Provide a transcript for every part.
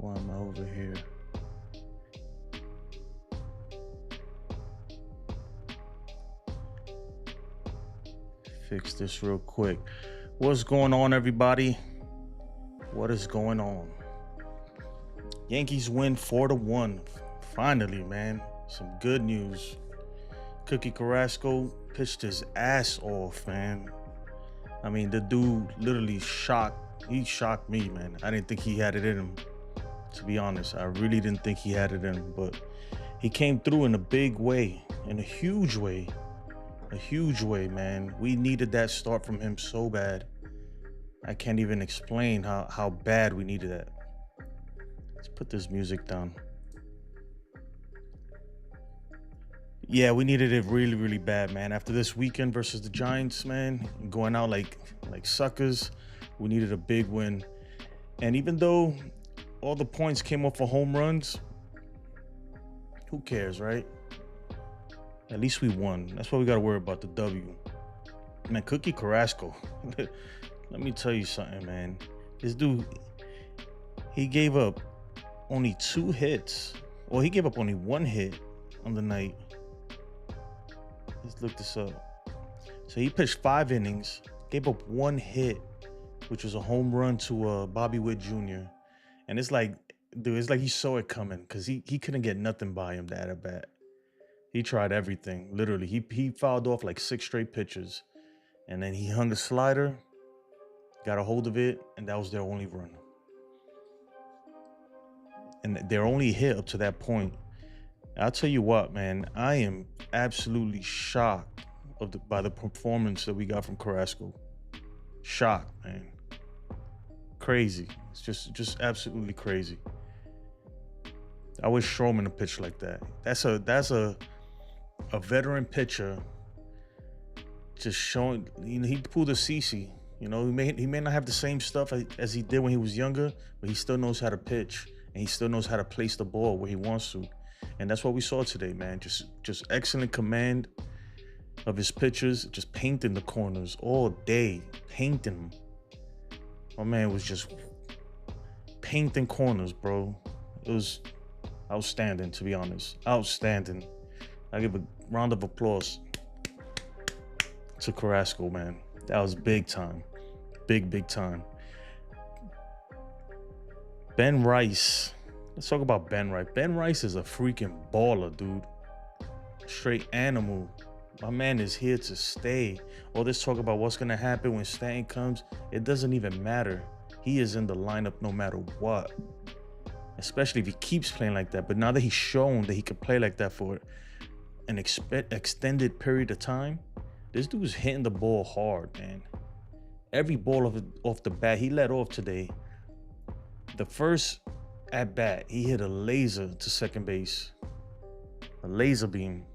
Why am I over here? Fix this real quick. What's going on, everybody? What is going on? Yankees win 4-1. Finally, man. Some good news. Carrasco pitched his ass off, man. I mean, the dude literally he shocked me, man. I didn't think he had it in him, to be honest. I really didn't think he had it in him, but he came through in a big way, in a huge way. A huge way, man. We needed that start from him so bad. I can't even explain how bad we needed that. Let's put this music down. Yeah, we needed it really, really bad, man. After this weekend versus the Giants, man, going out like suckers, we needed a big win. And even though all the points came off of home runs, who cares, right? At least we won. That's why we got to worry about the W. Man, Carasco. Let me tell you something, man. This dude, he gave up only 2 hits. Well, he gave up only 1 hit on the night. Let's look this up. So he pitched 5 innings, gave up 1 hit, which was a home run to Bobby Witt Jr. And it's like, dude, it's like he saw it coming because he couldn't get nothing by him that at bat. He tried everything, literally. He fouled off like 6 straight pitches. And then he hung a slider, got a hold of it, and that was their only run. And their only hit up to that point. I'll tell you what, man, I am absolutely shocked by the performance that we got from Corasco. Shocked, man. Crazy. It's just absolutely crazy. I wish Stroman to pitch like that. That's a veteran pitcher just showing, you know, he pulled a CC. You know, he may not have the same stuff as he did when he was younger, but he still knows how to pitch and he still knows how to place the ball where he wants to. And that's what we saw today, man. Just excellent command of his pitches, just painting the corners all day, painting them. My man was just painting corners, bro. It was outstanding, to be honest. Outstanding. I give a round of applause to Corasco, man. That was big time. Big time. Ben Rice. Let's talk about Ben Rice. Ben Rice is a freaking baller, dude. Straight animal. My man is here to stay. All this talk about what's going to happen when Stanton comes, it doesn't even matter. He is in the lineup no matter what. Especially if he keeps playing like that. But now that he's shown that he can play like that for an extended period of time, this dude's hitting the ball hard, man. Every ball off the bat, he let off today. The first at bat, he hit a laser to second base. A laser beam.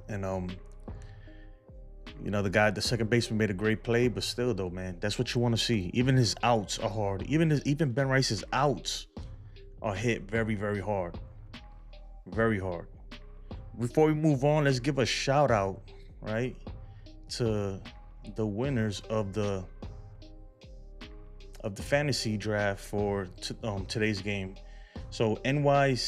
And you know, the second baseman made a great play, but still though, man, that's what you want to see. Even his outs are hard. Even Ben Rice's outs are hit very, very hard. Very hard. Before we move on, let's give a shout out, right, to the winners of the fantasy draft for today's game. So NYCRJ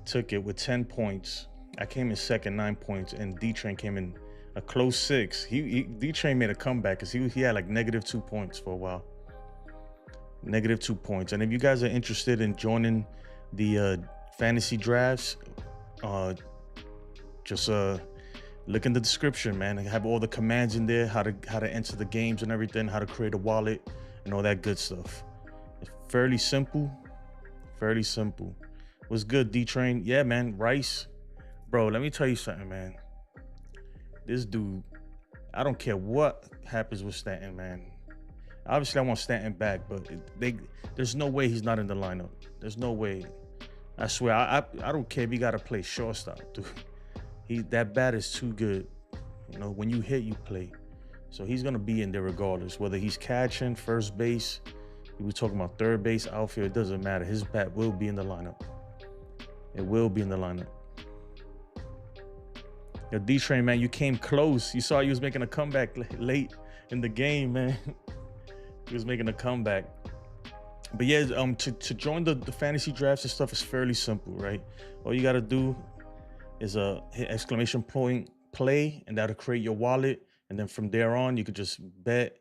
took it with 10 points. I came in second, 9 points, and D-Train came in a close 6. D-Train made a comeback because he had like -2 points for a while. -2 points. And if you guys are interested in joining the fantasy drafts, just look in the description, man. I have all the commands in there, how to enter the games and everything, how to create a wallet and all that good stuff. It's fairly simple. Fairly simple. What's good, D-Train? Yeah, man. Rice. Bro, let me tell you something, man. This dude, I don't care what happens with Stanton, man. Obviously, I want Stanton back, but there's no way he's not in the lineup. There's no way. I swear, I don't care if he got to play shortstop, dude. That bat is too good. You know, when you hit, you play. So he's going to be in there regardless. Whether he's catching, first base, we were talking about third base, outfield, it doesn't matter. His bat will be in the lineup. It will be in the lineup. Yo, D-Train, man, you came close. You saw you was making a comeback late in the game, man. He was making a comeback. But yeah, to join the fantasy drafts and stuff is fairly simple, right? All you gotta do is hit exclamation point play, and that'll create your wallet. And then from there on, you could just bet.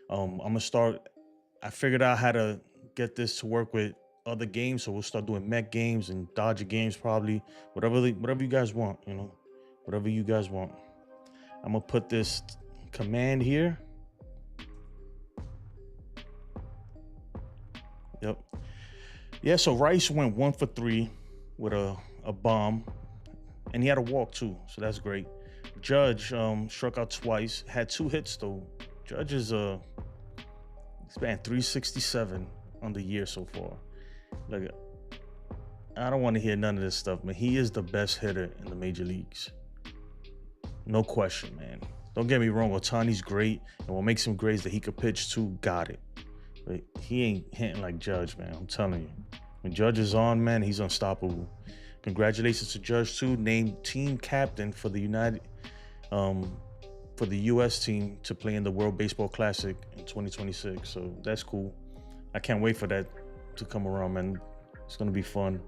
I'm gonna start. I figured out how to get this to work with other games, so we'll start doing Met games and Dodger games, probably whatever you guys want, whatever you guys want. I'm gonna put this command here. Yep. Yeah, so Rice went 1 for 3 with a bomb, and he had a walk too, so that's great. Judge struck out twice, had 2 hits though. Judge is he's batting 367 on the year so far. Like, I don't want to hear none of this stuff, man. He is the best hitter in the major leagues, no question, man. Don't get me wrong, Ohtani's great, and what makes him great is that he could pitch too. Got it. But he ain't hitting like Judge, man. I'm telling you. When Judge is on, man, he's unstoppable. Congratulations to Judge too. Named team captain for the U.S. team to play in the World Baseball Classic in 2026. So that's cool. I can't wait for that to come around, man. It's gonna be fun.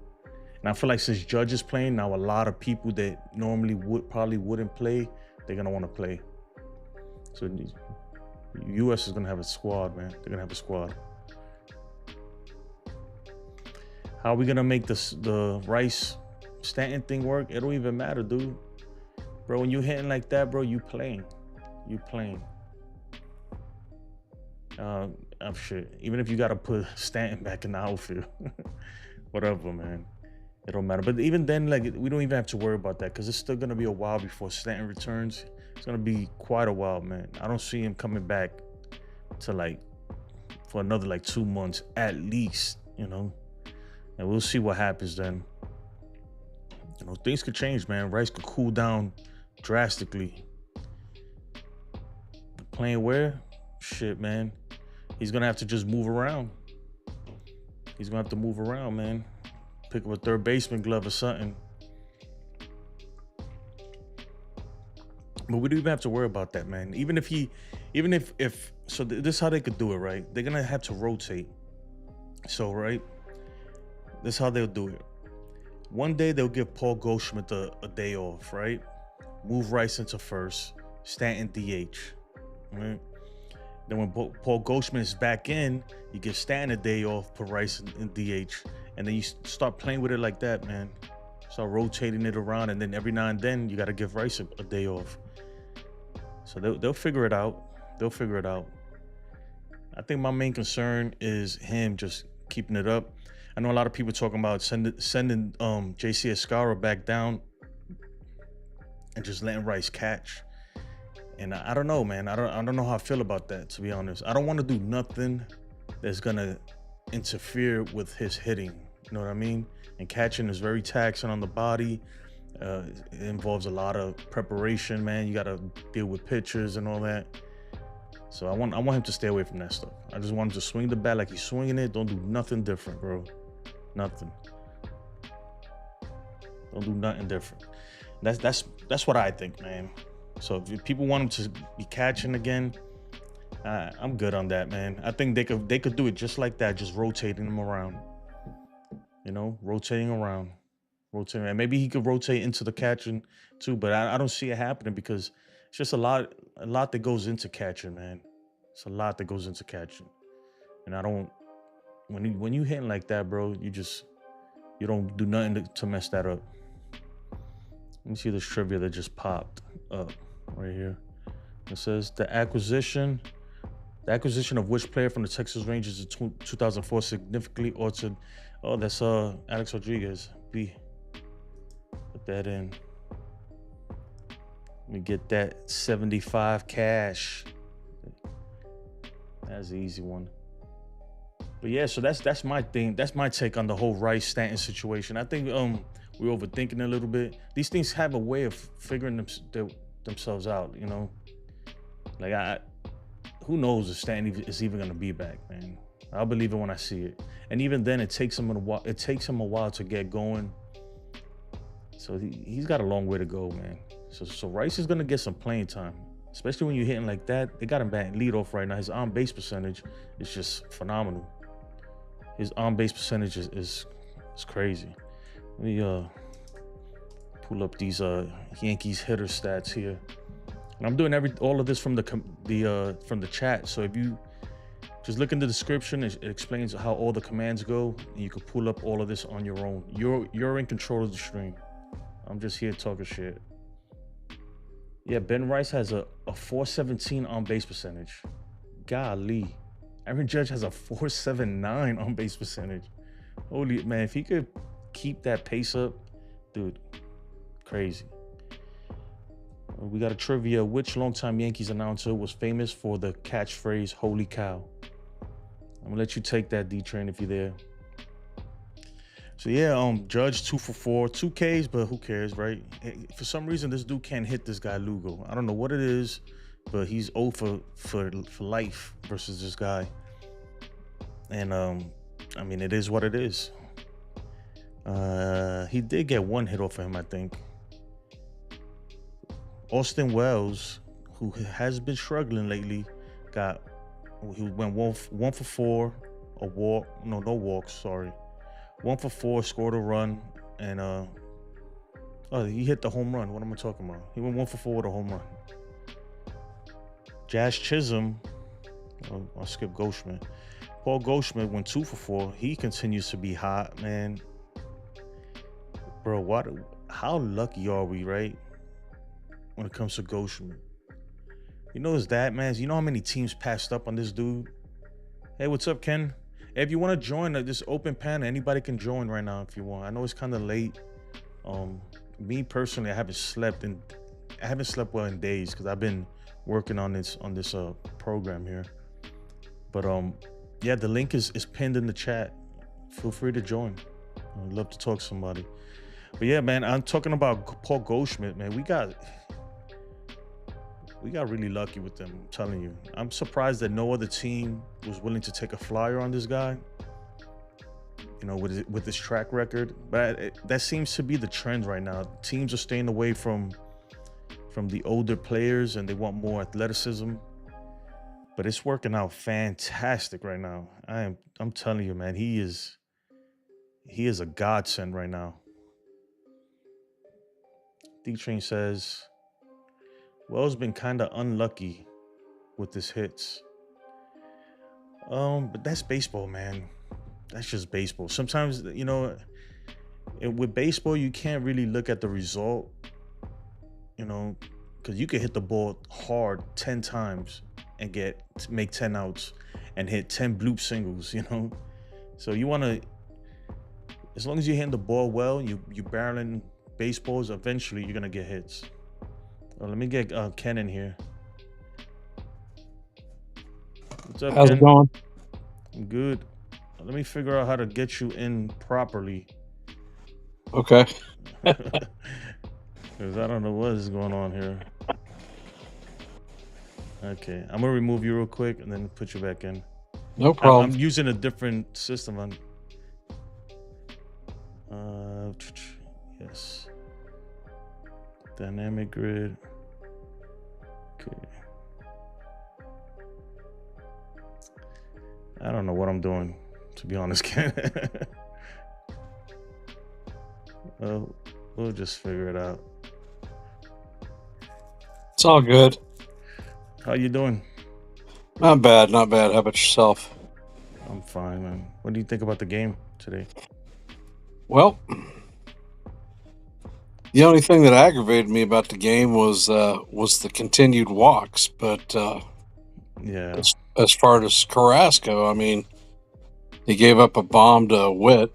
And I feel like since Judge is playing now, a lot of people that normally probably wouldn't play, they're gonna want to play. So U.S. is gonna have a squad, man. They're gonna have a squad. How are we gonna make the Rice Stanton thing work? It don't even matter, dude. Bro, when you hitting like that, bro, you playing. You playing. I'm shit. Even if you gotta put Stanton back in the outfield, whatever, man. It don't matter. But even then, like, we don't even have to worry about that because it's still gonna be a while before Stanton returns. It's gonna be quite a while, man. I don't see him coming back to for another 2 months at least, and we'll see what happens then. Things could change, man. Rice could cool down drastically. Playing where? Shit, man. He's gonna have to just move around. He's gonna have to move around, man. Pick up a third baseman glove or something. But we don't even have to worry about that, man. Even if this is how they could do it, right? They're gonna have to rotate. So, right, this is how they'll do it. One day they'll give Paul Goldschmidt a day off, right? Move Rice into first, Stanton DH, right? Then when Paul Goldschmidt is back in, you give Stanton a day off, put Rice in DH, and then you start playing with it like that, man. Start rotating it around, and then every now and then you got to give Rice a day off. So they'll figure it out. They'll figure it out. I think my main concern is him just keeping it up. I know a lot of people talking about sending JC Escara back down and just letting Rice catch. And I don't know, man. I don't know how I feel about that, to be honest. I don't want to do nothing that's gonna interfere with his hitting. You know what I mean? And catching is very taxing on the body. It involves a lot of preparation, man. You gotta deal with pitchers and all that. So I want him to stay away from that stuff. I just want him to swing the bat like he's swinging it. Don't do nothing different, bro. Nothing. Don't do nothing different. That's what I think, man. So if people want him to be catching again, I'm good on that, man. I think they could do it just like that, just rotating him around. Rotating around. And maybe he could rotate into the catching too, but I don't see it happening because it's just a lot that goes into catching, man. It's a lot that goes into catching. And I don't, when you hitting like that, bro, you don't do nothing to mess that up. Let me see this trivia that just popped up right here. It says the acquisition of which player from the Texas Rangers in 2004 significantly altered. Oh, that's Alex Rodriguez. Put that in. Let me get that 75 cash. That's an easy one. But yeah, so that's my thing. That's my take on the whole Rice Stanton situation. I think we're overthinking a little bit. These things have a way of figuring themselves out, Like who knows if Stanton is even gonna be back, man. I'll believe it when I see it. And even then, it takes him a while to get going. So he's got a long way to go, man. So Rice is gonna get some playing time. especially when you're hitting like that. They got him batting leadoff right now. His on base percentage is just phenomenal. His on base percentage is crazy. Let me pull up these Yankees hitter stats here. And I'm doing all of this from the chat. So if you just look in the description, it explains how all the commands go, and you can pull up all of this on your own. You're in control of the stream. I'm just here talking shit. Yeah, Ben Rice has a 417 on base percentage. Golly. Aaron Judge has a 479 on base percentage. Holy man, if he could keep that pace up, dude, crazy. We got a trivia. Which longtime Yankees announcer was famous for the catchphrase "Holy cow"? I'm gonna let you take that, D-Train, if you're there. So yeah, Judge 2 for 4, 2 Ks, but who cares, right? For some reason, this dude can't hit this guy Lugo. I don't know what it is, but he's 0 for life versus this guy. And I mean, it is what it is. He did get one hit off of him, I think. Austin Wells, who has been struggling lately, he went one for 4, a walk. No walks. Sorry, 1 for 4, scored a run, and he hit the home run. What am I talking about? He went 1 for 4 with a home run. Jazz Chisholm, I'll skip Goldschmidt. Paul Goldschmidt went 2 for 4. He continues to be hot, man. Bro, how lucky are we, right? When it comes to Goldschmidt. You know his dad, man. You know how many teams passed up on this dude? Hey, what's up, Ken? Hey, if you want to join this open panel, anybody can join right now if you want. I know it's kind of late. Me personally, I haven't slept well in days because I've been working on this program here. But yeah, the link is pinned in the chat. Feel free to join. I'd love to talk to somebody. But yeah, man, I'm talking about Paul Goldschmidt, man. We got really lucky with them, I'm telling you. I'm surprised that no other team was willing to take a flyer on this guy, you know, with his track record. But that seems to be the trend right now. Teams are staying away from the older players and they want more athleticism. But it's working out fantastic right now. I'm telling you, man, he is a godsend right now. D-Train says, Wells been kind of unlucky with his hits. But that's baseball, man. That's just baseball. Sometimes, you know, with baseball, you can't really look at the result, you know, because you can hit the ball hard 10 times and make 10 outs and hit 10 bloop singles, you know. So you want to, as long as you're hitting the ball well, you barreling baseballs, eventually you're going to get hits. Let me get Ken in here. What's up, How's Ken? it going? I'm good. Let me figure out how to get you in properly. Okay. Because I don't know what is going on here. Okay, I'm going to remove you real quick and then put you back in. No problem. I'm using a different system. Yes. Dynamic grid. Okay. I don't know what I'm doing, to be honest, Ken. We'll just figure it out. It's all good. How you doing? Not bad. How about yourself? I'm fine, man. What do you think about the game today? Well, the only thing that aggravated me about the game was the continued walks. But yeah, as far as Carrasco, I mean, he gave up a bomb to Witt,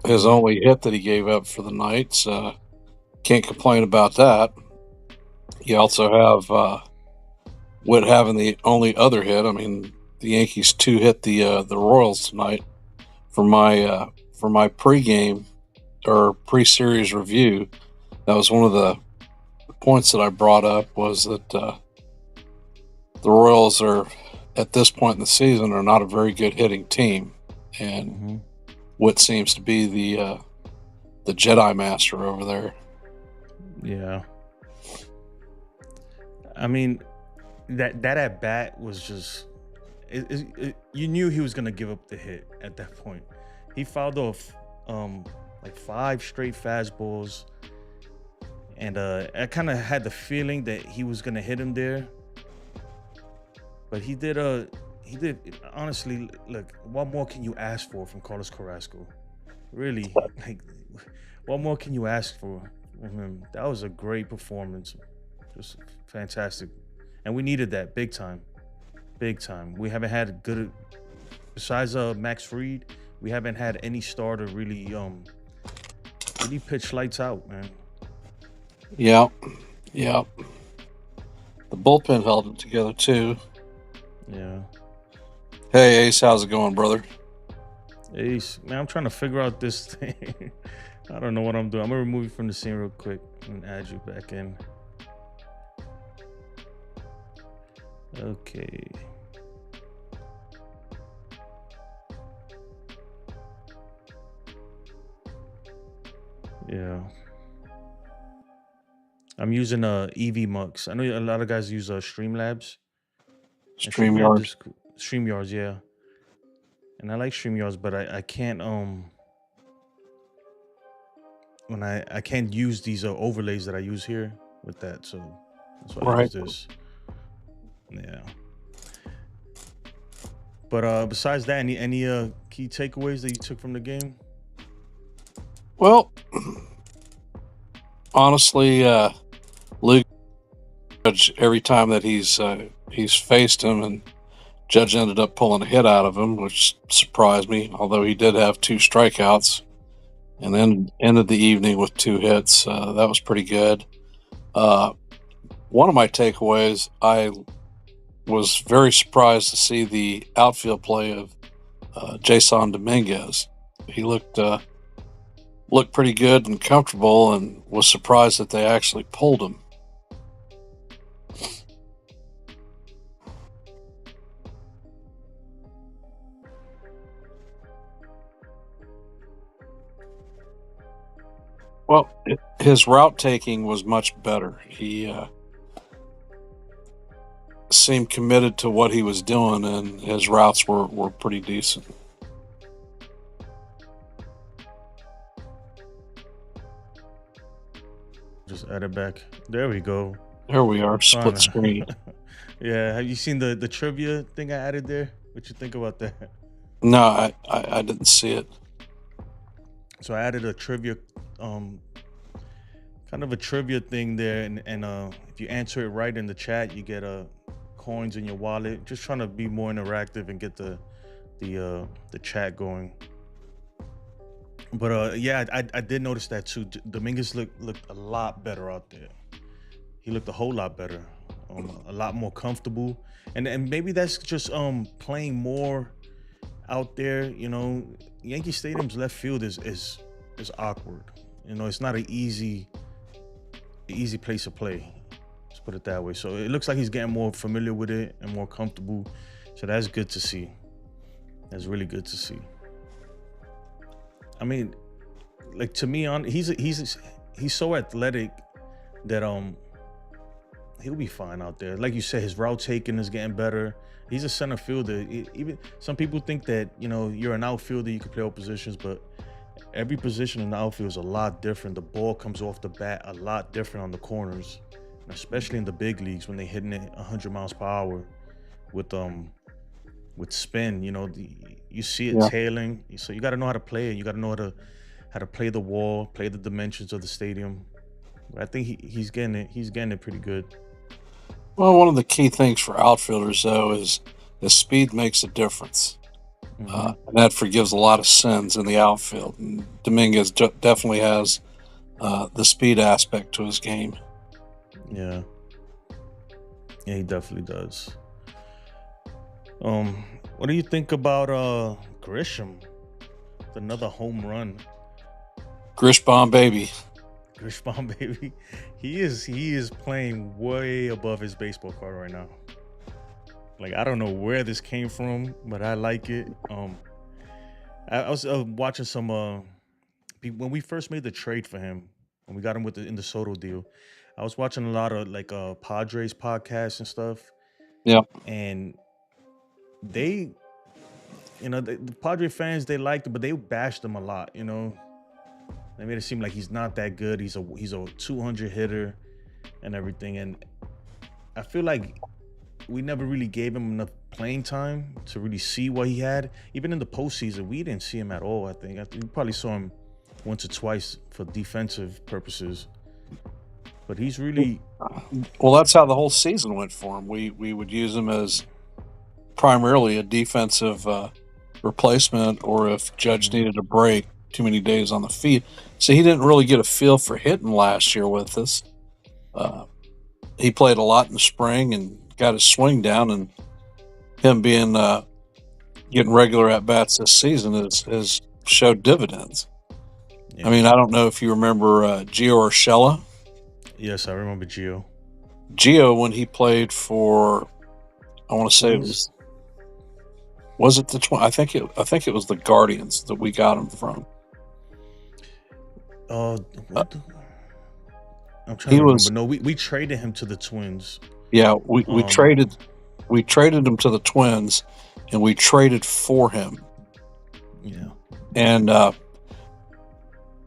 his only hit that he gave up for the night. So can't complain about that. You also have Witt having the only other hit. I mean, the Yankees 2 hit the Royals tonight. For my pregame or pre-series review, that was one of the points that I brought up, was that the Royals are, at this point in the season, are not a very good hitting team, and Witt seems to be the Jedi Master over there. Yeah. I mean, that at bat was just you knew he was gonna give up the hit at that point. He fouled off um like five straight fastballs, and I kind of had the feeling that he was gonna hit him there, but he did honestly. Look, what more can you ask for from Carlos Carrasco? Really, like, what more can you ask for from him? That was a great performance, just fantastic, and we needed that big time. Big time. We haven't had a good besides Max Fried, we haven't had any starter really pitch lights out, man. Yeah, yeah. The bullpen held it together too. Yeah. Hey Ace, how's it going, brother? Ace, man, I'm trying to figure out this thing. I don't know what I'm doing. I'm gonna remove you from the scene real quick and add you back in. Okay. Yeah. I'm using EV Mux. I know a lot of guys use Streamlabs. And StreamYard StreamYard. is cool. StreamYards, yeah. And I like StreamYards, but I can't when I can't use these overlays that I use here with that, so that's why I use Right. this. Yeah. But besides that, any key takeaways that you took from the game? Well, honestly, Luke Judge every time that he's faced him, and Judge ended up pulling a hit out of him, which surprised me. Although he did have two strikeouts, and then ended the evening with two hits. That was pretty good. Uh, One of my takeaways, I was very surprised to see the outfield play of Jason Dominguez. He looked pretty good and comfortable, and was surprised that they actually pulled him. Well, his route taking was much better. He seemed committed to what he was doing, and his routes were pretty decent. Just add it back. There we go. There we are, Trying split screen. to. Yeah. Have you seen the trivia thing I added there? What you think about that? No, I didn't see it. So I added a trivia, um, kind of a trivia thing there, and if you answer it right in the chat, you get coins in your wallet. Just trying to be more interactive and get the chat going. But yeah, I did notice that too. Dominguez looked a lot better out there. He looked a whole lot better, a lot more comfortable, and maybe that's just playing more out there. Yankee Stadium's left field is awkward. It's not an easy place to play. Let's put it that way. So it looks like he's getting more familiar with it and more comfortable. So that's good to see. That's really good to see. I mean, like, to me, he's so athletic that he'll be fine out there. Like you said, his route taking is getting better. He's a center fielder. Even some people think that you're an outfielder, you can play all positions, but every position in the outfield is a lot different. The ball comes off the bat a lot different on the corners, especially in the big leagues when they're hitting it 100 miles per hour with spin. You see it Yeah. tailing, so you got to know how to play it. You got to know how to play the wall, play the dimensions of the stadium. I think he's getting it. He's getting it pretty good. Well, one of the key things for outfielders, though, is the speed makes a difference. And that forgives a lot of sins in the outfield. And Dominguez definitely has the speed aspect to his game. Yeah, he definitely does. What do you think about Grisham? Another home run. Grish bomb, baby. Grisham, baby. He is playing way above his baseball card right now. Like, I don't know where this came from, but I like it. I was watching some when we first made the trade for him, when we got him in the Soto deal. I I was watching a lot of like Padres podcasts and stuff, Yeah. and they, the Padre fans they liked him, but they bashed him a lot. They made it seem like he's not that good. He's a 200 hitter and everything, and I feel like we never really gave him enough playing time to really see what he had. Even in the postseason, we didn't see him at all. I think we probably saw him once or twice for defensive purposes, but he's really Well, that's how the whole season went for him. We would use him as primarily a defensive replacement, or if Judge Mhm. needed a break, too many days on the field. So he didn't really get a feel for hitting last year with us. Uh, he played a lot in the spring and got his swing down, and him being getting regular at bats this season has showed dividends. I Yeah. mean, I don't know if you remember Gio Urshela. Yes, I remember Gio. Gio, when he played for, I want to say it Twins. was it the I think it was the Guardians that we got him from. Uh, Uh, what? I'm trying he to remember. was No, we traded him to the Twins. Yeah, we Um, traded him to the Twins, and we traded for him, yeah. and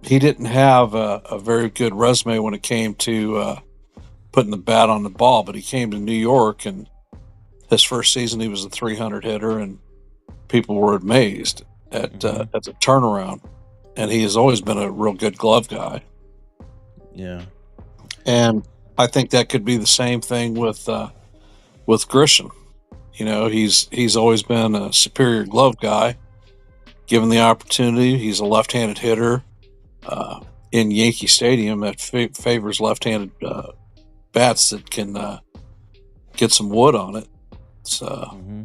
he didn't have a very good resume when it came to putting the bat on the ball. But he came to New York, and his first season he was a 300 hitter, and people were amazed Hmm. at the turnaround. And he has always been a real good glove guy, Yeah. and I think that could be the same thing with Grisham. He's always been a superior glove guy. Given the opportunity, he's a left-handed hitter in Yankee Stadium that favors left-handed bats that can get some wood on it. So Hmm.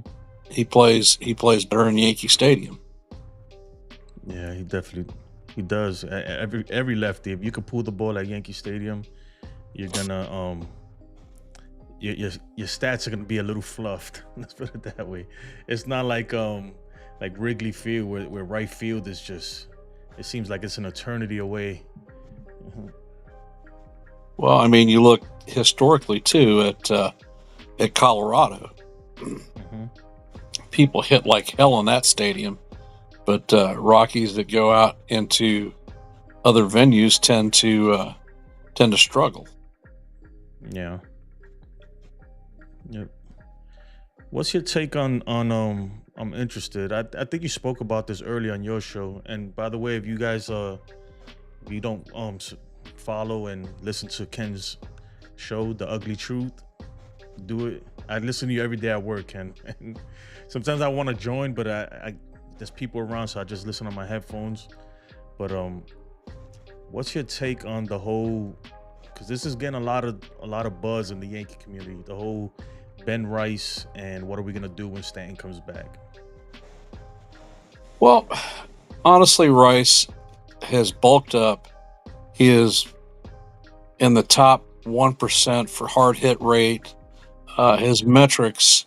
he plays better in Yankee Stadium. Yeah, he does. Every lefty, if you could pull the ball at Yankee Stadium, you're gonna your stats are gonna be a little fluffed. Let's put it that way. It's not like Wrigley Field where right field is just, it seems like it's an eternity away. Mhm. Well, I mean, you look historically too at Colorado. Mhm. People hit like hell in that stadium, but Rockies that go out into other venues tend to struggle. Yeah. Yep. What's your take on I'm interested. I think you spoke about this earlier on your show. And by the way, if you guys if you don't follow and listen to Ken's show, The Ugly Truth, do it. I listen to you every day at work, Ken. And sometimes I want to join, but I there's people around, so I just listen on my headphones. But what's your take on the whole? Because this is getting a lot of buzz in the Yankee community. The whole Ben Rice and what are we gonna do when Stanton comes back? Well, honestly, Rice has bulked up. He is in the top 1% for hard hit rate. His metrics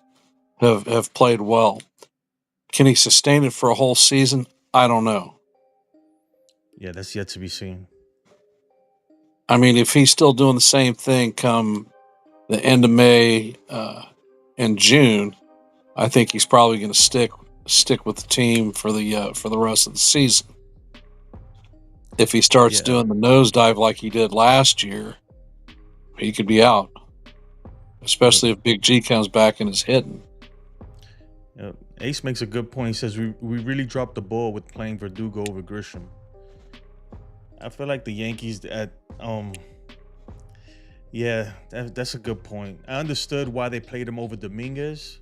have played well. Can he sustain it for a whole season? I don't know. Yeah, that's yet to be seen. I mean, if he's still doing the same thing come the end of May and June, I think he's probably going to stick with the team for the rest of the season. If he starts Yeah, doing the nosedive like he did last year, he could be out, yep, especially if Big G comes back and is hitting. yep. Ace makes a good point. He says we really dropped the ball with playing Verdugo over Grisham. I feel like the Yankees at yeah, that's a good point. I understood why they played him over Dominguez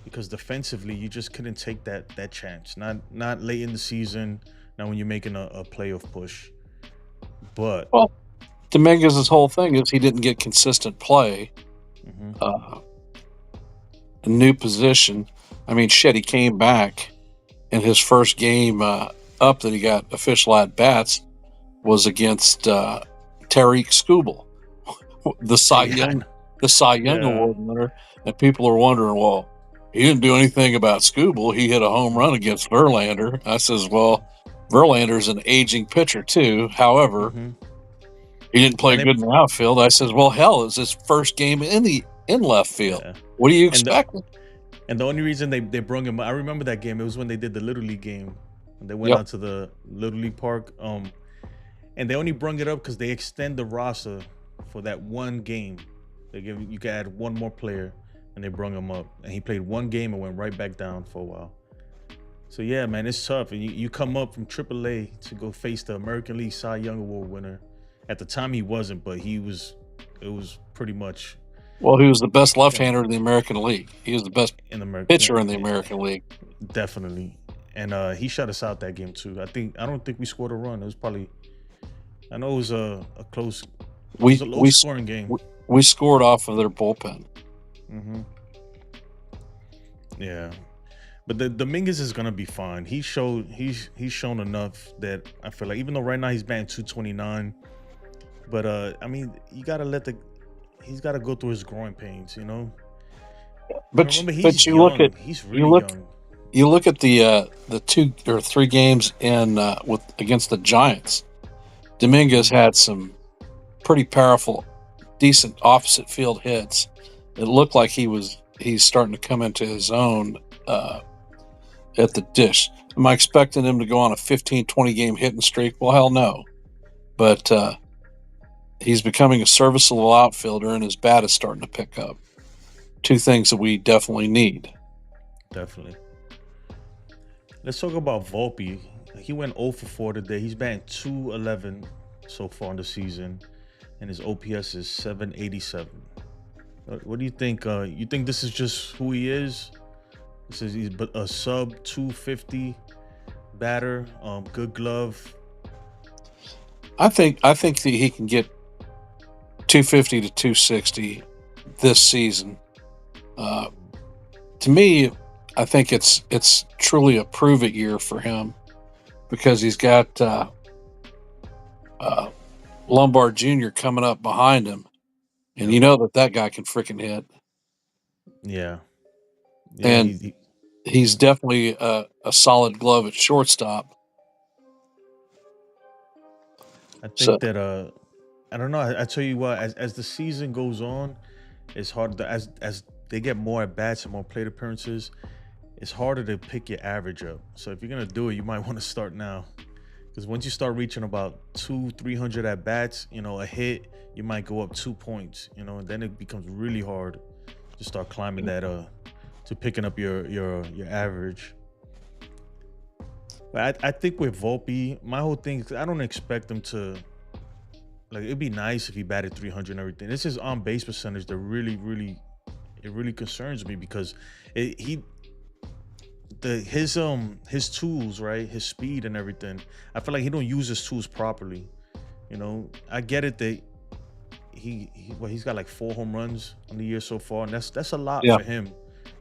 because defensively you just couldn't take that chance. Not late in the season, not when you're making a playoff push. But Well, Dominguez's whole thing is he didn't get consistent play, mhm, uh, a new position. I mean, shit, he came back in his first game up that he got official at bats was against Tariq Skubal, the Cy yeah, Young, the Cy Young yeah, Award winner, and people are wondering, well, he didn't do anything about Skubal. He hit a home run against Verlander. I says, well, Verlander's an aging pitcher too. However, hmm, He didn't play And good in the outfield. I says, well, hell, it's his first game in left field. yeah, What do you and expect? and the only reason they brung him, I remember that game. It was when they did the Little League game. When they went Yep. out to the Little League park. And they only brung it up because they extend the roster for that one game. They give you can add one more player, and they brung him up. And he played one game and went right back down for a while. So yeah, man, it's tough. And you come up from AAA to go face the American League Cy Young Award winner. At the time, he wasn't, but he was. It was pretty much Well, he was the best left-hander in the American League. He was the best in pitcher America, in the American League. definitely. And he shut us out that game too. I don't think we scored a run. It was probably. I know it was a close. It We was a low we scoring game. we scored off of their bullpen. Mm-hmm. Yeah, but the Dominguez is gonna be fine. He's shown enough that I feel like, even though right now he's batting 229, but I mean, you gotta he's gotta go through his growing pains, you know. And But remember, but he's you look at young. He's you really look young. you look at the 2 or 3 games in with against the Giants. Dominguez had some pretty powerful, decent opposite field hits. It looked like he's starting to come into his own at the dish. Am I expecting him to go on a 15, 20 game hitting streak? Well, hell no. But he's becoming a serviceable outfielder, and his bat is starting to pick up. 2 things that we definitely need. Definitely. Let's talk about Volpe. He went 0 for 4 today. He's batting 211 so far in the season, and his OPS is 787. What do you think? You think this is just who he is? He's a sub 250 batter, good glove. I think that he can get 250 to 260 this season. To me, I think it's truly a prove it year for him, because he's got Lombard Jr. coming up behind him, and you know that guy can freaking hit. Yeah, And he's definitely a solid glove at shortstop. I think that I don't know. I tell you what, as the season goes on, it's hard as they get more at bats and more plate appearances. It's harder to pick your average up. So if you're gonna do it, you might want to start now, because once you start reaching about 200-300 at bats, you know, a hit, you might go up 2 points, you know, and then it becomes really hard to start climbing that to picking up your average. But I think with Volpe, my whole thing is I don't expect him to, like, it'd be nice if he batted 300 and everything. It's his on base percentage that really concerns me, because his tools, right, his speed and everything, I feel like he don't use his tools properly. You know, I get it that he's got like 4 home runs on the year so far, and that's a lot for him.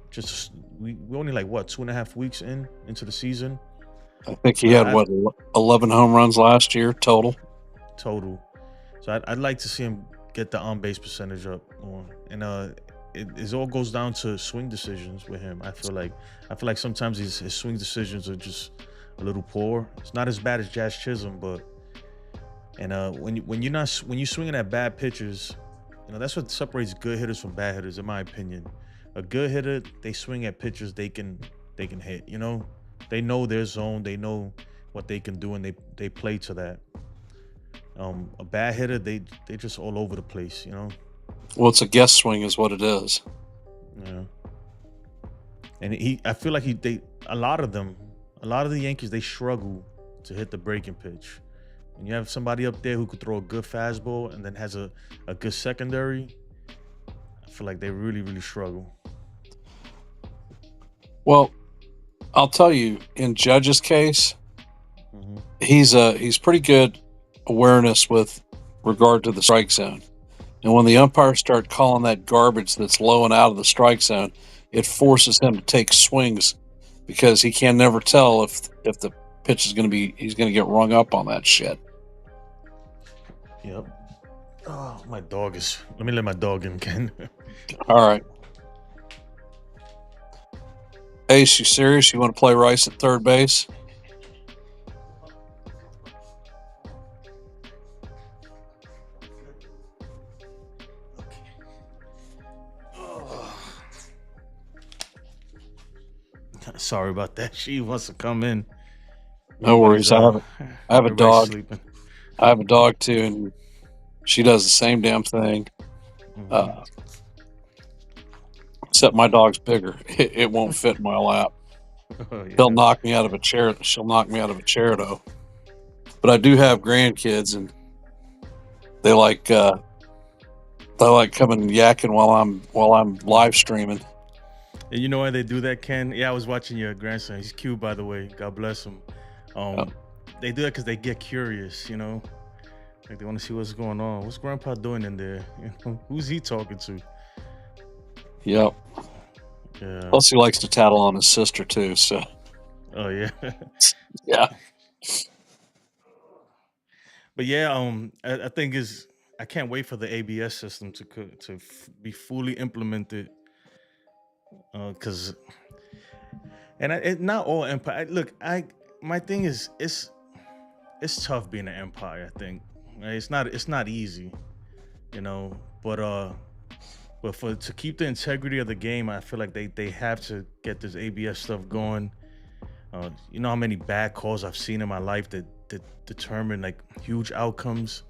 Just we only like what, 2.5 weeks into the season. I think he had 11 home runs last year total. So I'd like to see him get the on base percentage up more. And it all goes down to swing decisions with him. I feel like sometimes his swing decisions are just a little poor. It's not as bad as Jazz Chisholm, but when you're swinging at bad pitches, you know, that's what separates good hitters from bad hitters, in my opinion. A good hitter, they swing at pitches they can hit. You know, they know their zone, they know what they can do, and they play to that. A bad hitter, they just all over the place. You know. Well, it's a guess swing, is what it is. Yeah. And I feel like a lot of the Yankees, they struggle to hit the breaking pitch. When you have somebody up there who could throw a good fastball and then has a good secondary, I feel like they really struggle. Well, I'll tell you, in Judge's case, he's pretty good awareness with regard to the strike zone. And when the umpires start calling that garbage that's low and out of the strike zone, it forces him to take swings, because he can never tell if the pitch is he's going to get rung up on that shit. Yep. Oh, let me let my dog in, Ken. All right. Ace, you serious? You want to play Rice at third base? Sorry about that. She wants to come in. No Everybody's worries. I have a everybody's dog. sleeping. I have a dog too, and she does the same damn thing. Hmm. Uh, except my dog's bigger. It won't fit in my lap. Oh He'll yeah. knock me out of a chair. She'll knock me out of a chair though. But I do have grandkids, and they like uh, they like coming and yakking while I'm live streaming. And you know why they do that, Ken? Yeah, I was watching your grandson. He's cute, by the way. God bless him. Uh, Um, they do that because they get curious, you know. Like they want to see what's going on. What's Grandpa doing in there? You know, who's he talking to? yep. Yeah. Plus, he likes to tattle on his sister too. So Oh yeah. yeah. But yeah, I think is I can't wait for the ABS system to be fully implemented. Because not all empire. Look, my thing is it's tough being an empire. I think right? It's not easy, you know. But for to keep the integrity of the game, I feel like they have to get this ABS stuff going. You know how many bad calls I've seen in my life that determine like huge outcomes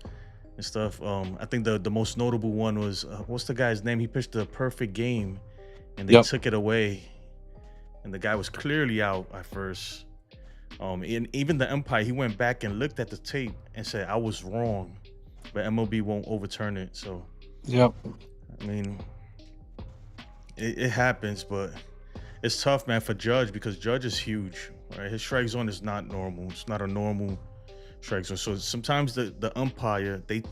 and stuff. I think the most notable one was what's the guy's name? He pitched the perfect game, and they Yep. took it away, and the guy was clearly out at first. And even the umpire, he went back and looked at the tape and said, "I was wrong," but MLB won't overturn it. So, Yep. I mean, it happens, but it's tough, man, for Judge because Judge is huge, right? His strike zone is not normal. It's not a normal strike zone. So sometimes the umpire they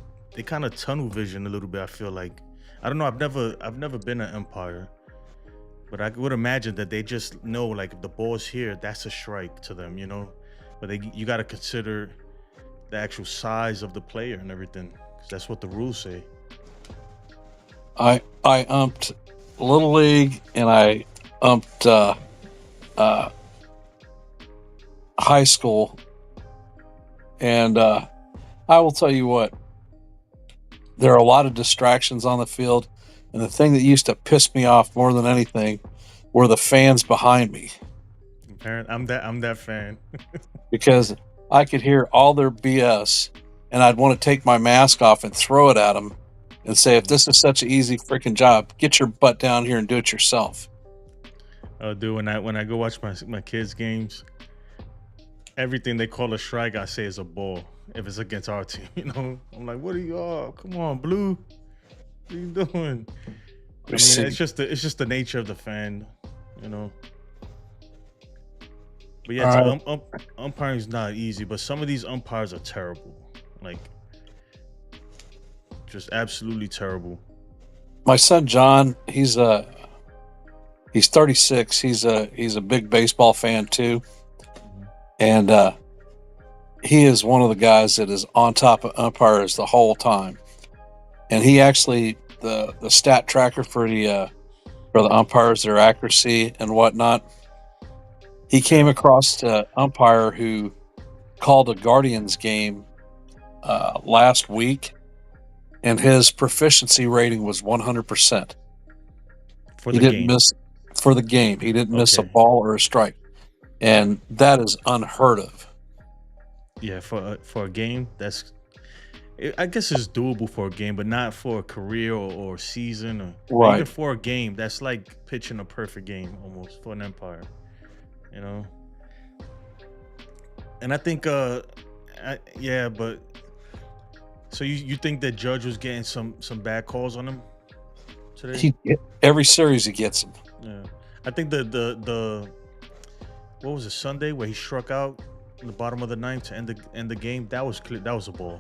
kind of tunnel vision a little bit. I feel like I don't know. I've never been an umpire, but I would imagine that they just know like if the ball's here, that's a strike to them, you know. But you got to consider the actual size of the player and everything, 'cause that's what the rules say. I umped Little League, and I umped uh, high school, and I will tell you what, there are a lot of distractions on the field, and the thing that used to piss me off more than anything were the fans behind me, Apparently, I'm that fan. because I could hear all their BS, and I'd want to take my mask off and throw it at them and say, if this is such an easy freaking job, get your butt down here and do it yourself. Dude, when I go watch my kids' games, everything they call a strike, I say is a ball. If it's against our team, you know, I'm like, what are you? Oh, come on, Blue, what are you doing? We I mean, see. it's just the nature of the fan, you know. But yeah, All right. umpiring is not easy. But some of these umpires are terrible, like just absolutely terrible. My son John, he's 36. He's a big baseball fan too, Mhm. and he is one of the guys that is on top of umpires the whole time. And he actually the stat tracker for the umpires, their accuracy and whatnot. He came Yeah, across an umpire who called a Guardians game last week, and his proficiency rating was 100%. for He the didn't game. miss for the game. He didn't miss a Okay. ball or a strike, and that is unheard of. Yeah, for a game, I guess it's doable for a game, but not for a career or season or even Right. for a game. That's like pitching a perfect game almost for an empire, you know. And I think, yeah, but so you think that Judge was getting some bad calls on him today? He every series he gets them. Yeah, I think the what was it Sunday where he struck out in the bottom of the ninth to end the game. That was clear. That was a ball.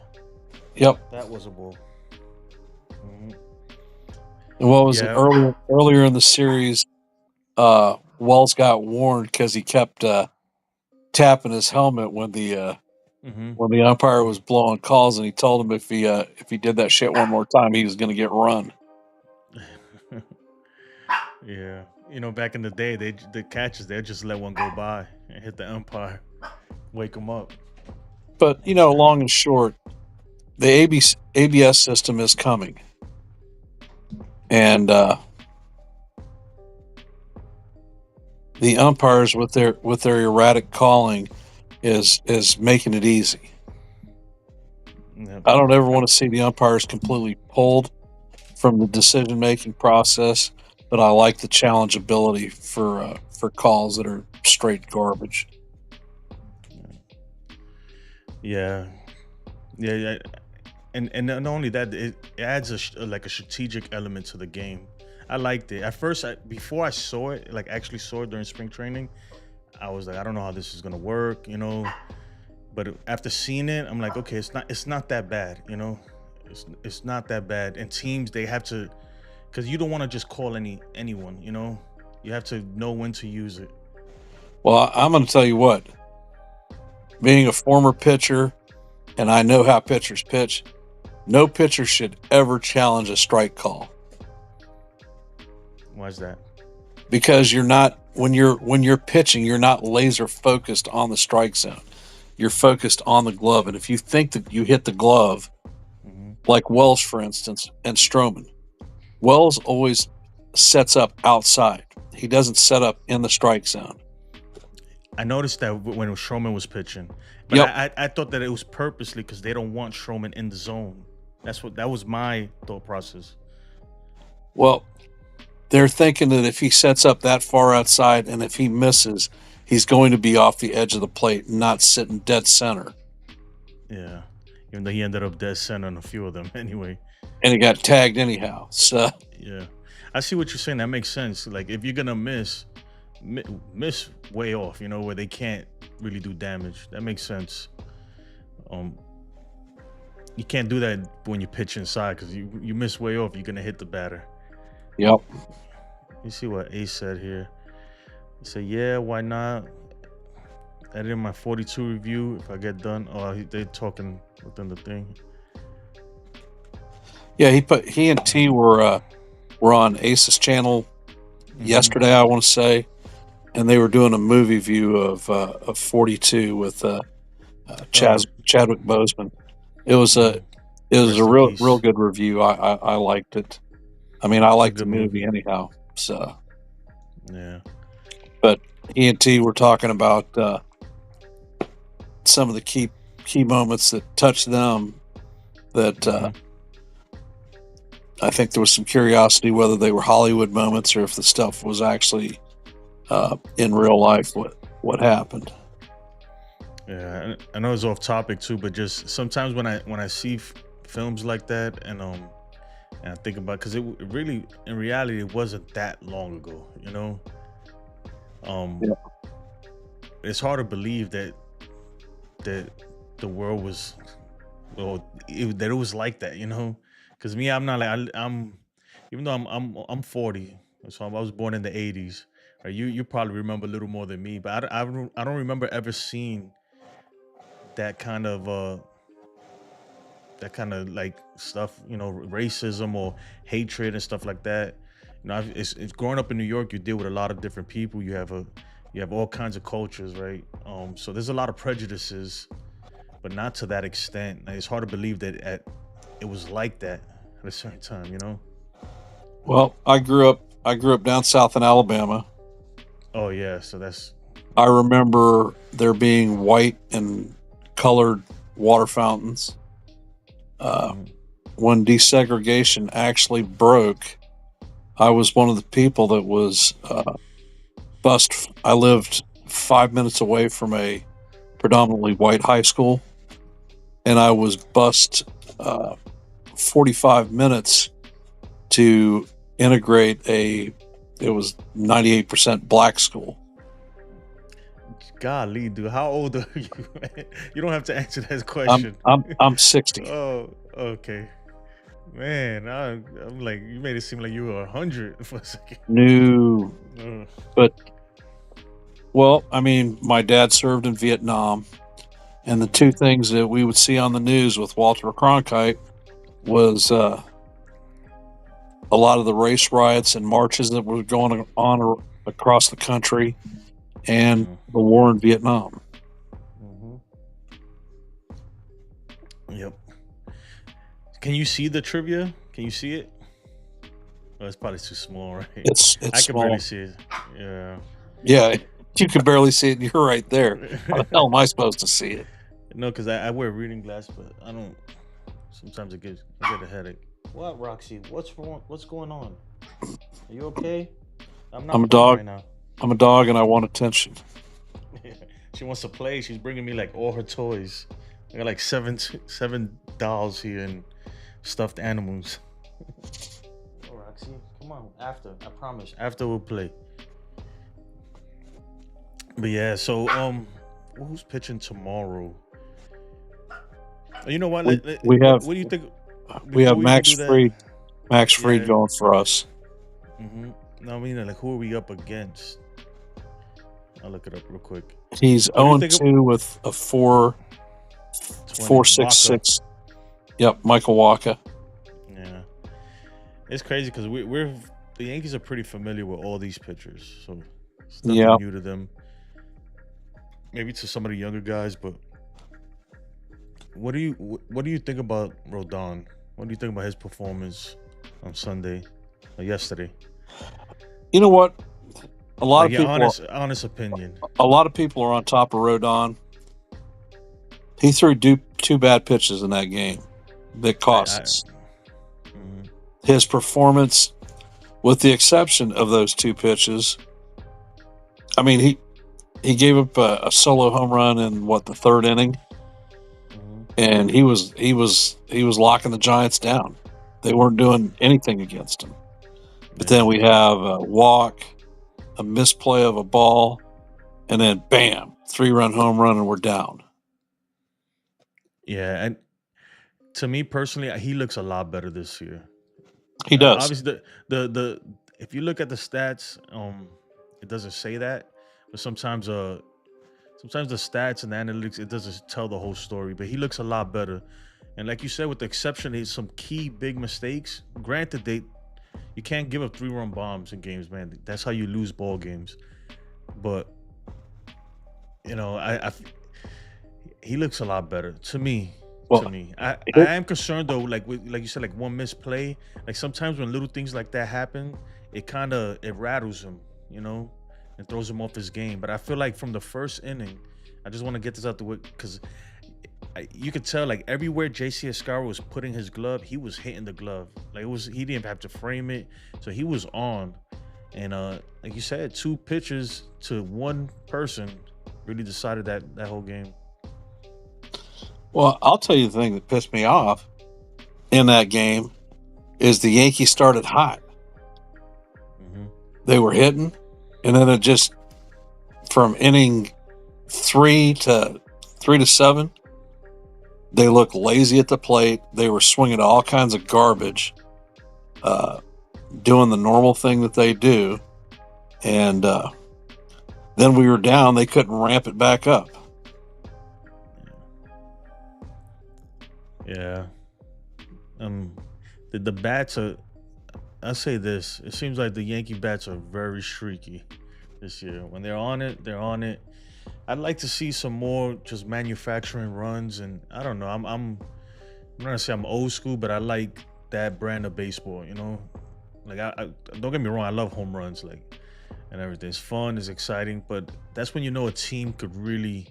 Yep. That was a ball. Mhm. And what was it Yeah. earlier in the series? Wells got warned because he kept tapping his helmet Hmm. when the umpire was blowing calls, and he told him if he did that shit one more time, he was going to get run. Yeah. You know, back in the day, the catches they'd just let one go by and hit the umpire, wake him up. But long and short, the ABS system is coming, and the umpires with their erratic calling is making it easy. Yep. I don't ever want to see the umpires completely pulled from the decision making process, but I like the challengeability for calls that are straight garbage. Yeah, yeah, yeah. And not only that, it adds like a strategic element to the game. I liked it at first. Before I saw it, like actually saw it during spring training, I was like, I don't know how this is gonna work, you know. But after seeing it, I'm like, okay, it's not that bad, you know. It's not that bad. And teams, they have to, because you don't want to just call anyone, you know. You have to know when to use it. Well, I'm going to tell you what, being a former pitcher, and I know how pitchers pitch, no pitcher should ever challenge a strike call. Why is that? Because you're not, when you're pitching, you're not laser focused on the strike zone. You're focused on the glove. And if you think that you hit the glove, Hmm. like Wells, for instance, and Stroman, Wells always sets up outside. He doesn't set up in the strike zone. I noticed that when Stroman was pitching, but Yep. I thought that it was purposely because they don't want Stroman in the zone. That was my thought process. Well, they're thinking that if he sets up that far outside and if he misses, he's going to be off the edge of the plate, not sitting dead center. Yeah, even though he ended up dead center on a few of them anyway. And he got tagged anyhow. So Yeah, I see what you're saying. That makes sense. Like if you're gonna miss way off, you know, where they can't really do damage. That makes sense. Um, you can't do that when you pitch inside because you miss way off, you're gonna hit the batter. yep. You see what Ace said here. He said, "Yeah, why not? Edit in my 42 review if I get done." Oh, they're talking within the thing. Yeah, he and T were on Ace's channel yesterday, I want to say, and they were doing a movie view of 42 with Oh, Chadwick Boseman. It was a mm, it was a rest in real peace. good review. I liked it. I mean, I It's a liked the good movie movie. anyhow. So, Yeah. but he and T were talking about some of the key moments that touched them. That Hmm. I think there was some curiosity whether they were Hollywood moments or if the stuff was actually in real life. What happened? Yeah, I know it's off topic too, but just sometimes when I see films like that and I think about because it really in reality it wasn't that long ago, you know. Um, Yeah. it's hard to believe that the world was that it was like that, you know. Because me, I'm not like I'm even though I'm 40, so I was born in the 80s. Right? You probably remember a little more than me, but I don't remember ever seeing that kind of like stuff, you know, racism or hatred and stuff like that. You know, it's growing up in New York. You deal with a lot of different people. You have all kinds of cultures, right? So there's a lot of prejudices, but not to that extent. Like, it's hard to believe that it was like that at a certain time. You know? Well, I grew up down south in Alabama. Oh yeah. So that's I remember there being white and colored water fountains. Uh, mhm. when desegregation actually broke, I was one of the people that was bused. I lived 5 minutes away from a predominantly white high school, and I was bused 45 minutes to integrate it was 98% black school. Golly, dude. How old are you? Man? You don't have to answer that I'm question. I'm I'm 60. Oh, okay. Man, I'm like, you made it seem like you were 100 for a second. New, Uh, but well, I mean, my dad served in Vietnam, and the two mhm. things that we would see on the news with Walter Cronkite was a lot of the race riots and marches that were going on across the country, and Mm, the war in Vietnam. mhm. Yep. Can you see the trivia? Can you see it? Oh, it's probably too small, right? It's I can barely small. see it. Yeah. Yeah, you can barely see it. And you're right there. How the hell am I supposed to see it? No, because I wear reading glasses, but I don't. Sometimes I get a headache. What, Roxy? What's wrong? What's going on? Are you okay? I'm I'm not a playing dog. right now. I'm a dog, and I want attention. She wants to play. She's bringing me like all her toys. I got like seven dolls here and stuffed animals. Oh, Roxy, come on. After, I promise. After we'll play. But yeah, so who's pitching tomorrow? You know what? We we have What do you think? we have Before we even Max do that, Fried. Max Fried yeah. going for us. No, I mean like who are we up against? I'll look it up real quick. He's What do you 0 think of 2 with a 20 Waka? 4.66. Yep, Michael Waka. Yeah, it's crazy because we're the Yankees are pretty familiar with all these pitchers, so it's nothing Yeah. new to them. Maybe to some of the younger guys, but what do you think about Rodon? What do you think about his performance on Sunday or yesterday? You know what? A lot Like of your people. honest opinion. A lot of people are on top of Rodon. He threw two bad pitches in that game that cost I us. mhm. His performance, with the exception of those two pitches, I mean, he gave up a solo home run in the third inning, and he was locking the Giants down. They weren't doing anything against him. But then Yeah. we have a walk, a misplay of a ball, and then bam, 3-run home run, and we're down. Yeah, and to me personally, he looks a lot better this year. He does. Obviously, the if you look at the stats, it doesn't say that, but sometimes the stats and the analytics it doesn't tell the whole story. But he looks a lot better, and like you said, with the exception of some key big mistakes. Granted, you can't give up 3-run bombs in games, man. That's how you lose ball games. But he looks a lot better to me. Well, To me, I here- am concerned though. Like you said, like one misplay. Like sometimes when little things like that happen, it rattles him, and throws him off his game. But I feel like from the first inning, I just want to get this out the way because you could tell like everywhere JC Escaro was putting his glove, he was hitting the glove. Like he didn't have to frame it, so he was on. And like you said, two pitches to one person really decided that whole game. well, I'll tell you the thing that pissed me off in that game is the Yankees started hot. Hmm. They were hitting, and then it just from inning 3 to 7, they looked lazy at the plate. They were swinging all kinds of garbage, doing the normal thing that they do, and then we were down. They couldn't ramp it back up. Yeah. The bats are. I say this. It seems like the Yankee bats are very streaky this year. When they're on it, they're on it. I'd like to see some more just manufacturing runs, and I don't know. I'm not gonna say I'm old school, but I like that brand of baseball. Like I don't get me wrong. I love home runs, like and everything. It's fun, it's exciting, but that's when a team could really,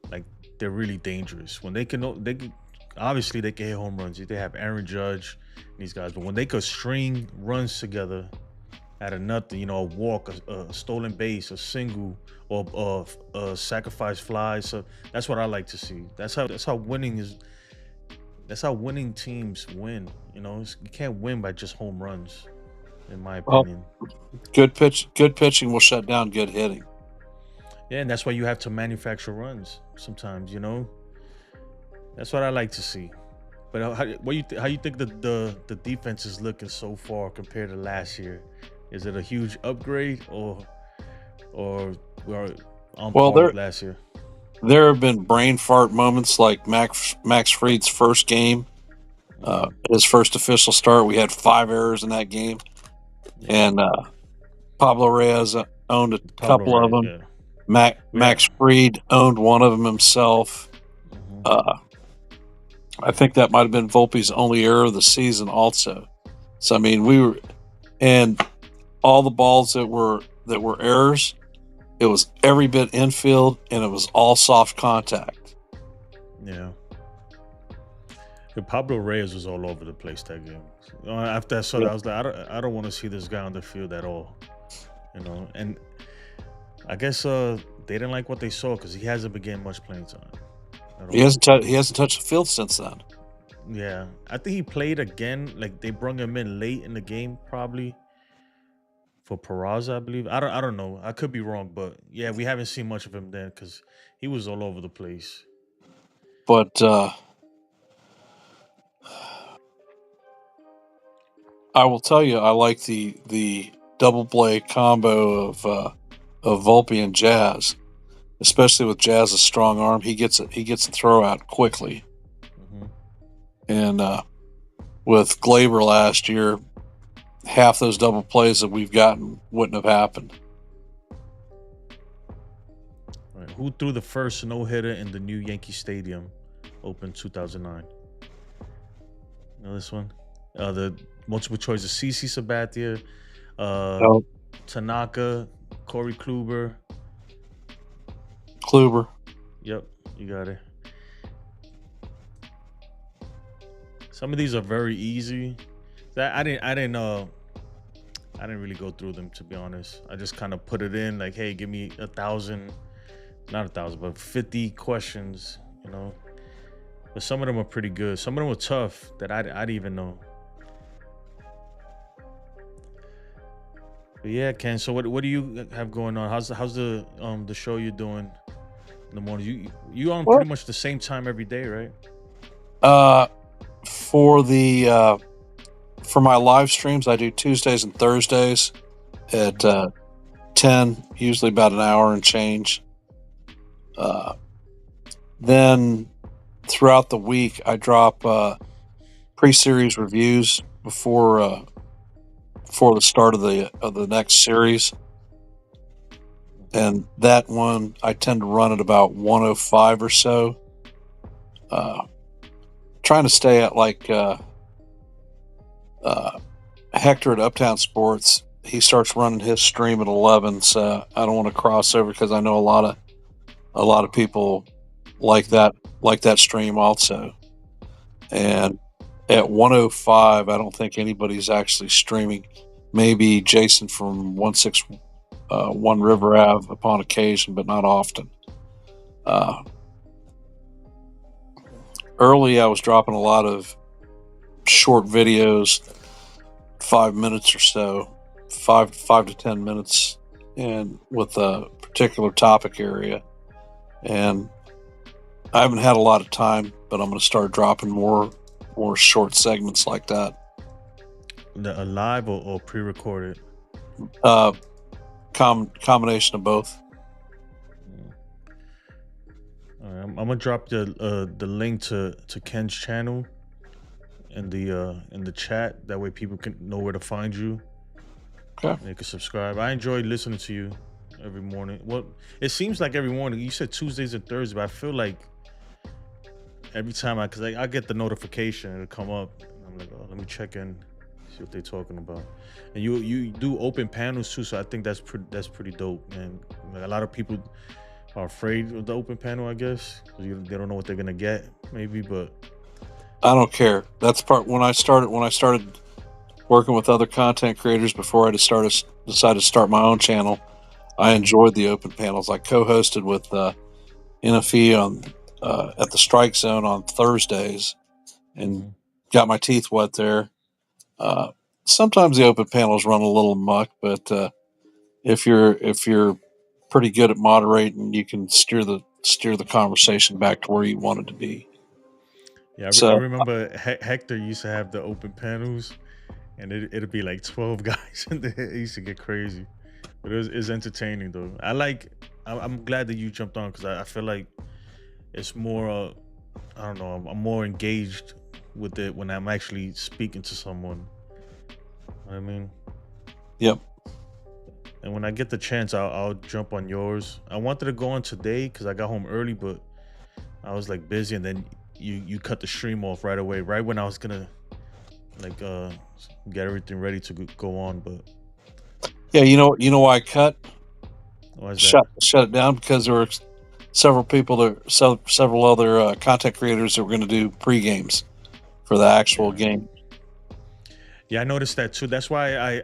like, they're really dangerous when they can obviously they can hit home runs. They have Aaron Judge and these guys, but when they could string runs together out of nothing, a walk, a stolen base, a single, or a sacrifice fly. So that's what I like to see. That's how winning is. That's how winning teams win. You can't win by just home runs, in my Well, opinion. good pitching will shut down good hitting. Yeah, and that's why you have to manufacture runs sometimes. That's what I like to see. But how you think the defense is looking so far compared to last year? Is it a huge upgrade or we're on Well, par with last year? there have been brain fart moments like Max Fried's first game, his first official start. We had 5 errors in that game, Yeah. and Pablo Reyes owned a Pablo couple of Reyes, them. yeah. Max Fried owned one of them himself. Mhm. I think that might have been Volpe's only error of the season, also. So I mean, and all the balls that were that were errors, it was every bit infield, and it was all soft contact. Yeah. Pablo Reyes was all over the place that game. After I saw that, I was like, I don't want to see this guy on the field at all. And I guess they didn't like what they saw because he hasn't been getting much playing time. He hasn't touched the field since then. Yeah, I think he played again. Like they brought him in late in the game, probably for Peraza, I believe. I don't know. I could be wrong, but yeah, we haven't seen much of him then because he was all over the place. But I will tell you, I like the double play combo of Volpe and Jazz, especially with Jazz's strong arm. He gets a throw out quickly, and with Glaber last year, half those double plays that we've gotten wouldn't have happened. Right. Who threw the first no hitter in the new Yankee Stadium, opened 2009? You know this one? The multiple choice of CC Sabathia, No. Tanaka, Corey Kluber. Yep, you got it. Some of these are very easy. I didn't really go through them, to be honest. I just kind of put it in like, hey, give me 1,000, not 1,000, but 50 questions, But some of them are pretty good. Some of them were tough that I didn't even know. But yeah, Ken. So what do you have going on? How's the show you're doing in the morning? You on pretty much the same time every day, right? For my live streams, I do Tuesdays and Thursdays at 10, usually about an hour and change. Then throughout the week, I drop pre-series reviews before the start of the next series, and that one I tend to run at about 1:05 or so. Trying to stay at like Hector at Uptown Sports. He starts running his stream at 11, so I don't want to cross over because I know a lot of people like that stream also. And at 1:05, I don't think anybody's actually streaming. Maybe Jason from 161 River Ave upon occasion, but not often. Early, I was dropping a lot of short videos, 5 minutes or so, 5 to 10 minutes, and with a particular topic area. And I haven't had a lot of time, but I'm going to start dropping more short segments like that. A live or pre-recorded? Combination of both. All right, I'm gonna drop the link to Ken's channel in the chat. That way people can know where to find you. Okay. They can subscribe. I enjoy listening to you every morning. Well, it seems like every morning. You said Tuesdays and Thursdays, but I feel like every time because I get the notification, it'll come up. And I'm like, oh, let me check in, see what they're talking about. And you do open panels too, so I think that's pretty dope, man. Like, a lot of people are afraid of the open panel, I guess. They don't know what they're gonna get, maybe, but I don't care. That's part when I started working with other content creators before I decided to start my own channel. I enjoyed the open panels. I co-hosted with NFE on at the Strike Zone on Thursdays, and got my teeth wet there. Sometimes the open panels run a little muck, but if you're pretty good at moderating, you can steer the conversation back to where you want it to be. Yeah, I remember Hector used to have the open panels, and it'd be like 12 guys, and it used to get crazy. But it's entertaining though. I'm glad that you jumped on because I feel like it's more. I don't know. I'm more engaged with it when I'm actually speaking to someone. You know what I mean? Yep. And when I get the chance, I'll jump on yours. I wanted to go on today because I got home early, but I was like busy, and then you cut the stream off right away, right when I was gonna like get everything ready to go on. But Yeah, you know why I cut Why is that? shut it down because there were several people several other content creators that were going to do pre games for the actual Yeah. game. Yeah, I noticed that too. That's why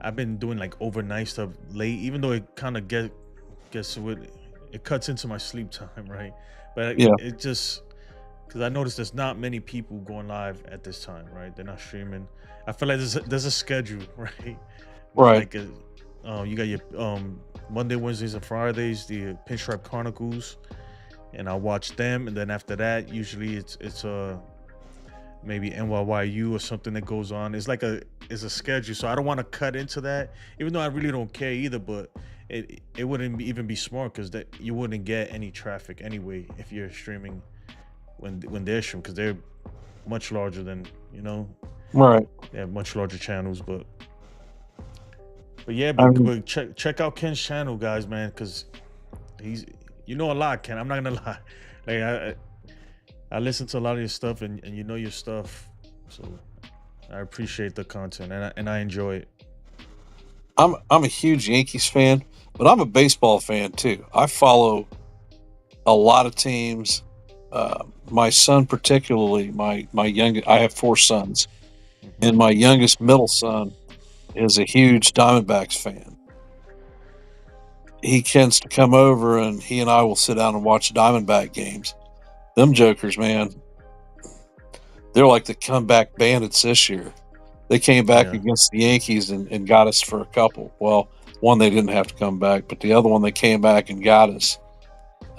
I've been doing like overnight stuff late, even though it kind of gets with it cuts into my sleep time, right? But Yeah, it just because I noticed there's not many people going live at this time, right? They're not streaming. I feel like there's a schedule, right? right. Like you got your Monday, Wednesdays, and Fridays, the Pinstripe Chronicles, and I watch them, and then after that, usually it's maybe NYYU or something that goes on. It's a schedule, so I don't want to cut into that, even though I really don't care either. But it wouldn't even be smart because that you wouldn't get any traffic anyway if you're streaming when they're streaming because they're much larger than Right. they have much larger channels. But yeah, I but, mean, but check out Ken's channel, guys, man, because he's you know a lot, Ken. I'm not gonna lie. Like I listen to a lot of your stuff, and you know your stuff, so I appreciate the content and I enjoy it. I'm a huge Yankees fan, but I'm a baseball fan too. I follow a lot of teams. My son, particularly, my young, I have four sons, and my Hmm. youngest middle son is a huge Diamondbacks fan. He tends to come over, and he and I will sit down and watch Diamondback games. Them Jokers, man, they're like the comeback bandits this year. They came back Yeah. against the Yankees and got us for a couple. Well, one they didn't have to come back, but the other one they came back and got us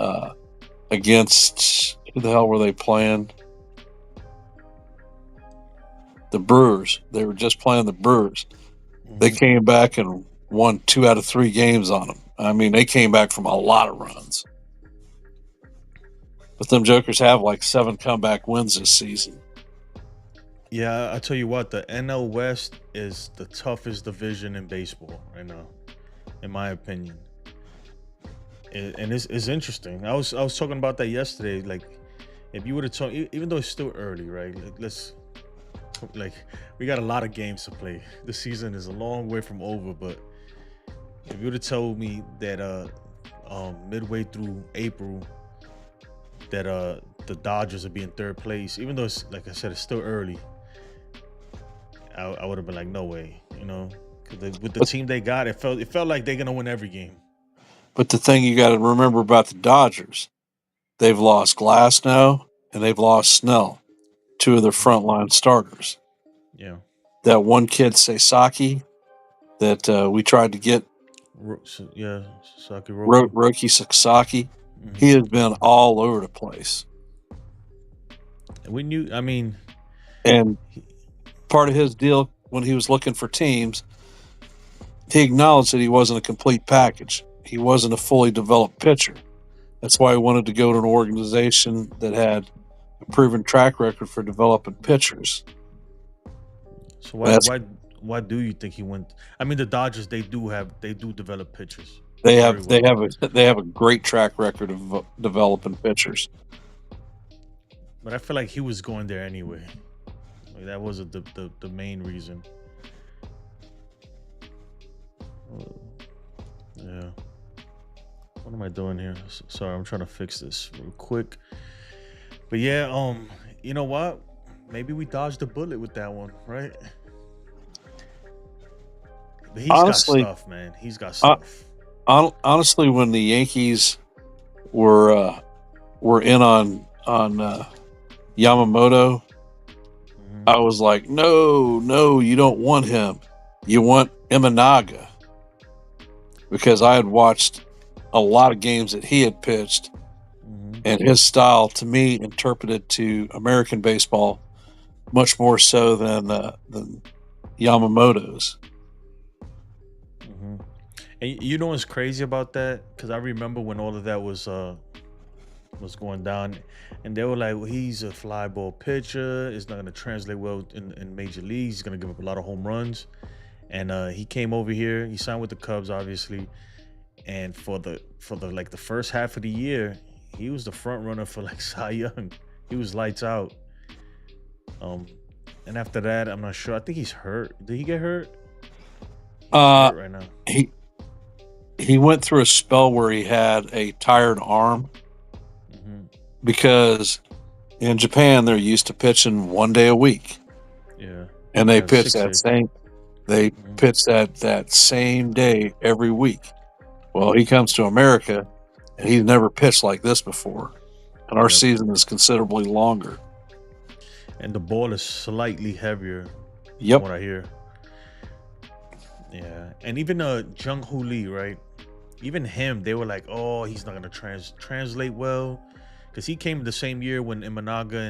uh, against who the hell were they playing? The Brewers. They were just playing the Brewers. They Hmm. came back and won 2 out of 3 games on them. I mean, they came back from a lot of runs. But them Jokers have like 7 comeback wins this season. Yeah, I tell you what, the NL West is the toughest division in baseball right now, in my opinion. And it's interesting. I was talking about that yesterday. Like, if you would have told, even though it's still early, right? Like we got a lot of games to play. The season is a long way from over, but if you would have told me that midway through April that the Dodgers would be in third place, even though it's like I said, it's still early, I would have been like, no way, because with the But team they got, it felt like they're gonna win every game. but the thing you got to remember about the Dodgers, they've lost Glasnow and they've lost Snell, 2 of their Hmm. frontline starters. Yeah. That one kid, Sasaki, that we tried to get, Yeah, Saki Roku. Roki Sasaki, he has Hmm. been all over the place. We knew. I mean, And he, part of his deal when he was looking for teams, he acknowledged that he wasn't a complete package. He wasn't a fully developed pitcher. That's why he wanted to go to an organization that had a proven track record for developing pitchers. so And that's why do you think he went? I mean, the Dodgers they do develop pitchers they very have they well, have a they have a great track record of developing pitchers. but I feel like he was going there anyway. Like, that was the main reason. Uh, Yeah. What am I doing here? Sorry, I'm trying to fix this real quick. But yeah, you know what? Maybe we dodged a bullet with that one, right? But he's got Honestly, stuff, man. He's got uh, stuff. honestly, when the Yankees were uh, were in on Yamamoto, Hmm. I was like, no, no, you don't want him. You want Imanaga, because I had watched a lot of games that he had pitched, Hmm. and his style to me interpreted to American baseball much more so than Yamamoto's. Hmm. And you know what's crazy about that? Because I remember when all of that was going down, and they were like, well, "He's a fly ball pitcher. It's not going to translate well in major leagues. He's going to give up a lot of home runs." And he came over here. He signed with the Cubs, obviously. And for the like the first half of the year, he was the front runner for like Cy Young. He was lights out. Um, and after that, I'm not sure. I think he's hurt. Did he get hurt? He's hurt right now. He went through a spell where he had a tired arm because in Japan they're used to pitching 1 day a week. Yeah. And they Yeah, pitch 6 that days. same pitch that same day every week. Well, he comes to America and he's never pitched like this before. And our season is considerably longer. And the ball is slightly heavier. Yep. From what I hear. Yeah. And even Jung Hoo Lee, right? Even him, they were like, oh, he's not gonna translate well. Because he came the same year when Imanaga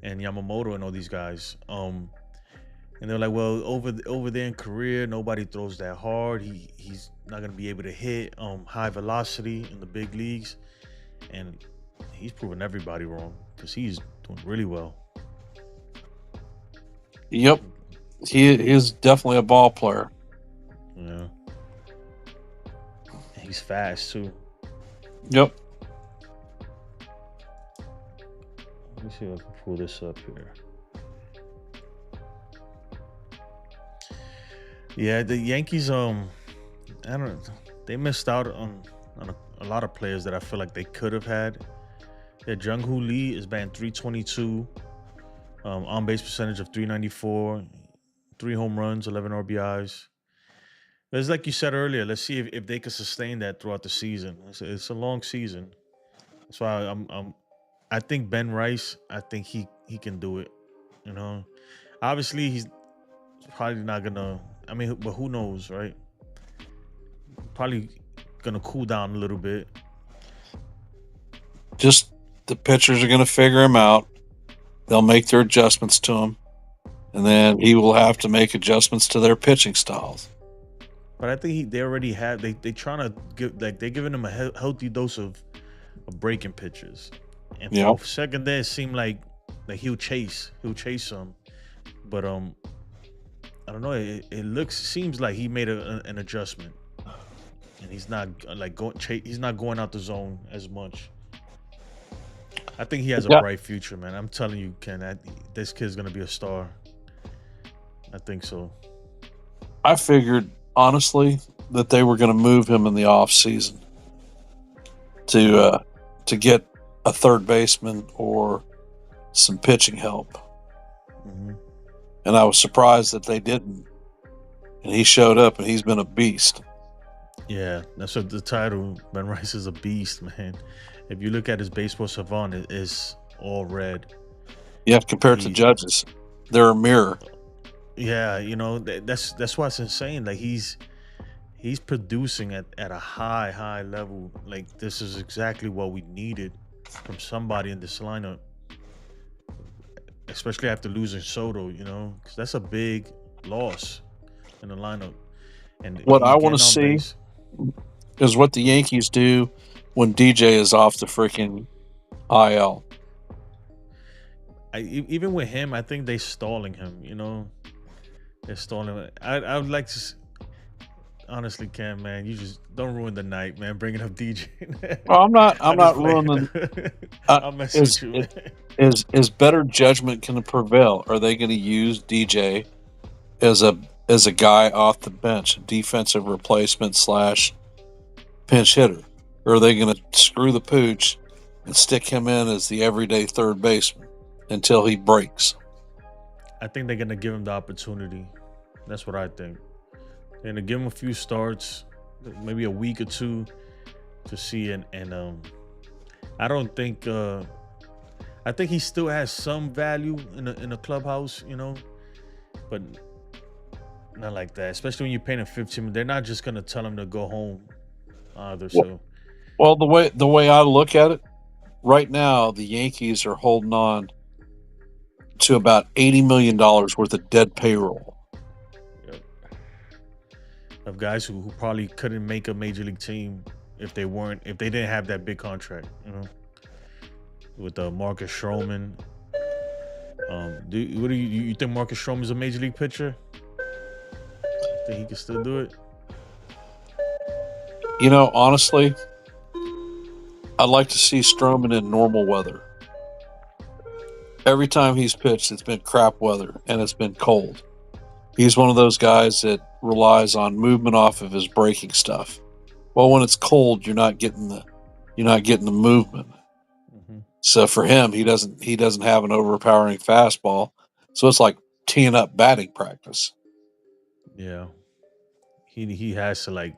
and Yamamoto and all these guys. And they're like, well, over there in Korea, nobody throws that hard. He's not gonna be able to hit high velocity in the big leagues. And he's proven everybody wrong because he's doing really well. Yep. He is definitely a ball player. Yeah. And he's fast too. Yep. Let me see if I can pull this up here. Yeah, the Yankees, I don't know, they missed out on a lot of players that I feel like they could have had. Yeah, Jung Hoo Lee is batting 322, on base percentage of 394, 3 home runs, 11 RBIs. But it's like you said earlier. Let's see if they could sustain that throughout the season. It's a long season. That's why I think Ben Rice. I think he can do it. You know, obviously he's probably not gonna. I mean, but who knows, right? Probably gonna cool down a little bit. Just the pitchers are going to figure him out. They'll make their adjustments to him, and then he will have to make adjustments to their pitching styles. But I think they already have. They trying to give they're giving him a healthy dose of breaking pitches. And for a second there, it seemed like he'll chase some, but I don't know. It seems like he made an adjustment, and he's not like he's not going out the zone as much. I think he has a bright future, man. I'm telling you, Ken. This kid's gonna be a star. I think so. I figured honestly that they were going to move him in the off season to get a third baseman or some pitching help. And I was surprised that they didn't. And he showed up, and he's been a beast. Yeah, that's what the title. Ben Rice is a beast, man. If you look at his baseball savant, it is all red. Yeah, compared to Judges, they're a mirror. Yeah, you know that's why it's insane. Like he's producing at a high level. Like this is exactly what we needed from somebody in this lineup, especially after losing Soto. You know, because that's a big loss in the lineup. And what I want to see is what the Yankees do when DJ is off the freaking IL. Even with him, I think they're stalling him. You know, they're stalling him. I would like to. Honestly, Cam, man, you just don't ruin the night, man. Bringing up DJ. Well, I'm not ruining. I'm messing with you, man. Is better judgment going to prevail? Are they going to use DJ as a guy off the bench, defensive replacement / pinch hitter? Or are they going to screw the pooch and stick him in as the everyday third baseman until he breaks? I think they're going to give him the opportunity. That's what I think. They're going to give him a few starts, maybe a week or two to see. And I don't think... I think he still has some value in a clubhouse, you know, but not like that. Especially when you're paying him $15, they're not just gonna tell him to go home either. Well, the way I look at it, right now the Yankees are holding on to about $80 million worth of dead payroll. Yep. Of guys who probably couldn't make a major league team if they didn't have that big contract, you know. With Marcus Stroman. Do you think Marcus Stroman is a major league pitcher? Think he can still do it? You know, honestly, I'd like to see Stroman in normal weather. Every time he's pitched, it's been crap weather and it's been cold. He's one of those guys that relies on movement off of his breaking stuff. Well, when it's cold, you're not getting the movement. Hmm. So for him, he doesn't have an overpowering fastball. So it's like teeing up batting practice. Yeah, he has to like.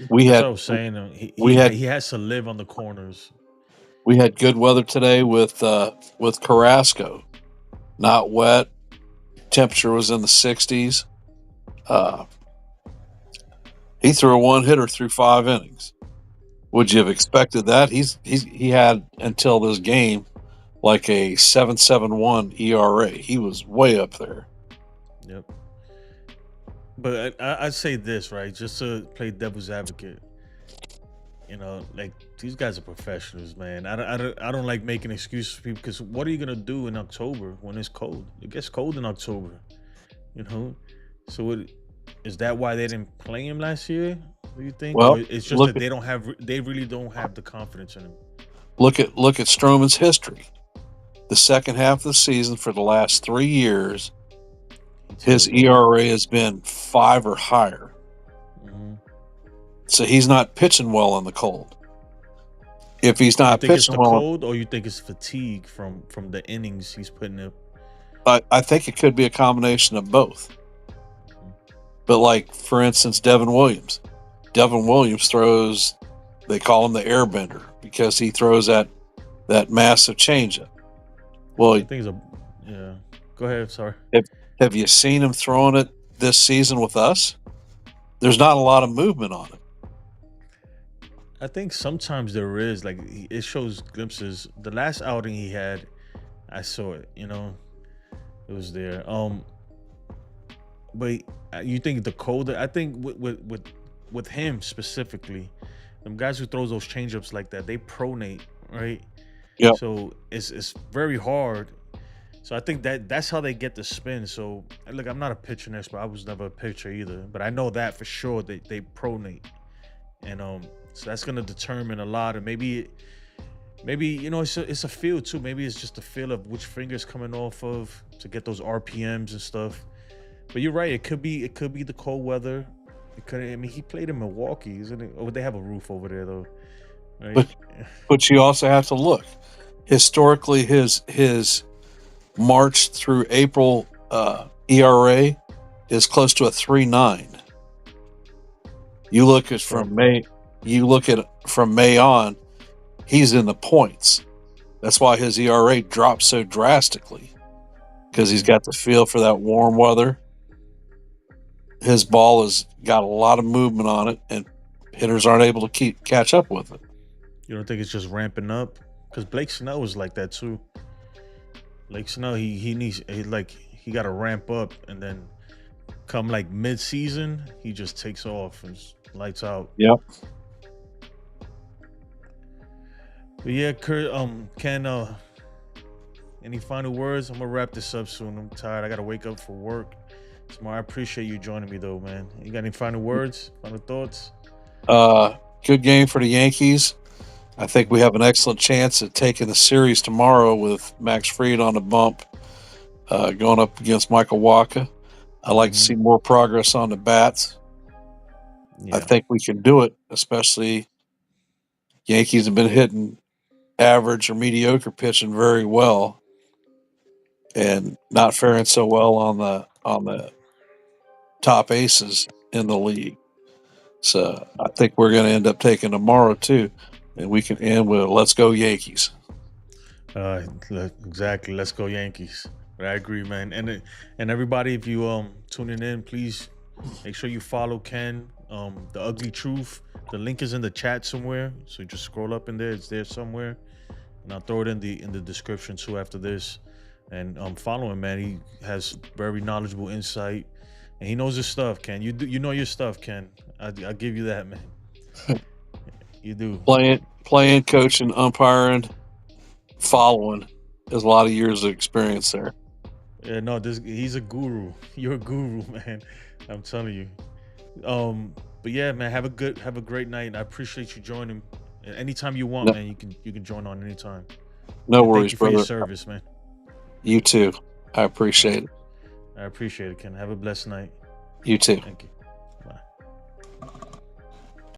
We That's had what I was saying. we had He has to live on the corners. we had good weather today with Carrasco. Not wet. Temperature was in the 60s. Uh, he threw a one hitter through 5 innings. Would you have expected that? He had until this game like a 7.71 ERA. He was way up there. Yep. But I'd say this, right, just to play devil's advocate. Like these guys are professionals, man. I don't like making excuses for people because what are you gonna do in October when it's cold? It gets cold in October, you know. So is that why they didn't play him last year? Do you think, or Well, it's just look that at they really don't have the confidence in him? look at Stroman's history. The second half of the season for the last 3 years, He his tails off. ERA has been 5 or higher. Hmm. So he's not pitching well in the cold. If he's You not think it's pitching the well, cold, or you think it's fatigue from the innings he's putting up? I think it could be a combination of both. Mhm. But like for instance, Devin Williams. Devin Williams throws. They call him the airbender because he throws that massive changeup. Well, I think it's a yeah. Go ahead. Sorry. have, have you seen him throwing it this season with us? There's not a lot of movement on it. I think sometimes there is like it shows glimpses. The last outing he had, I saw it. It was there. But you think the colder? I think with him specifically, them guys who throws those changeups like that, they pronate, right? Yep. So it's very hard. So I think that's how they get the spin. So look, I'm not a pitching expert. I was never a pitcher either, but I know that for sure they pronate, and so that's gonna determine a lot. And maybe it's a feel too. Maybe it's just a feel of which finger's coming off of to get those RPMs and stuff. But you're right. It could be the cold weather. It could. I mean, he played in Milwaukee, isn't it? Oh, they have a roof over there though, right? But but you also have to look historically. His March through April ERA is close to a 3.9. You look at So from May. You look at from May on, he's in the points. That's why his ERA dropped so drastically because he's mhm. got the feel for that warm weather. His ball has got a lot of movement on it, and hitters aren't able to catch up with it. You don't think it's just ramping up? Because Blake Snell was like that too. Blake Snell, he needs he got to ramp up, and then come like mid season, he just takes off and lights out. Yep. But yeah, Kurt, Ken, any final words? I'm gonna wrap this up soon. I'm tired. I gotta wake up for work tomorrow. I appreciate you joining me though, man. You got any final words? Final thoughts? Good game for the Yankees. I think we have an excellent chance at taking the series tomorrow with Max Fried on the bump, going up against Michael Waka. I'd like to Hmm. see more progress on the bats. I Yeah. think we can do it, especially Yankees have been hitting average or mediocre pitching very well and not faring so well on the top aces in the league. So I think we're going to end up taking tomorrow too, and we can end with "Let's go Yankees." Exactly. Let's go Yankees. But I agree, man. And everybody, if you tuning in, please make sure you follow Ken. The Ugly Truth. The link is in the chat somewhere. So just scroll up in there. It's there somewhere, and I'll throw it in the description too after this. And follow him, man. He has very knowledgeable insight, and he knows his stuff. Ken, you know your stuff, Ken. I'll give you that, man. You do. Playing, coaching, umpiring, following. There's a lot of years of experience there. Yeah, no, he's a guru. You're a guru, man. I'm telling you. But yeah, man, have a great night. I appreciate you joining. Anytime you want, No, man, you can join on anytime. no And thank worries, you for your brother. service, man. You too. I All right. appreciate it. I appreciate it, Ken. Have a blessed night. You too. Thank you.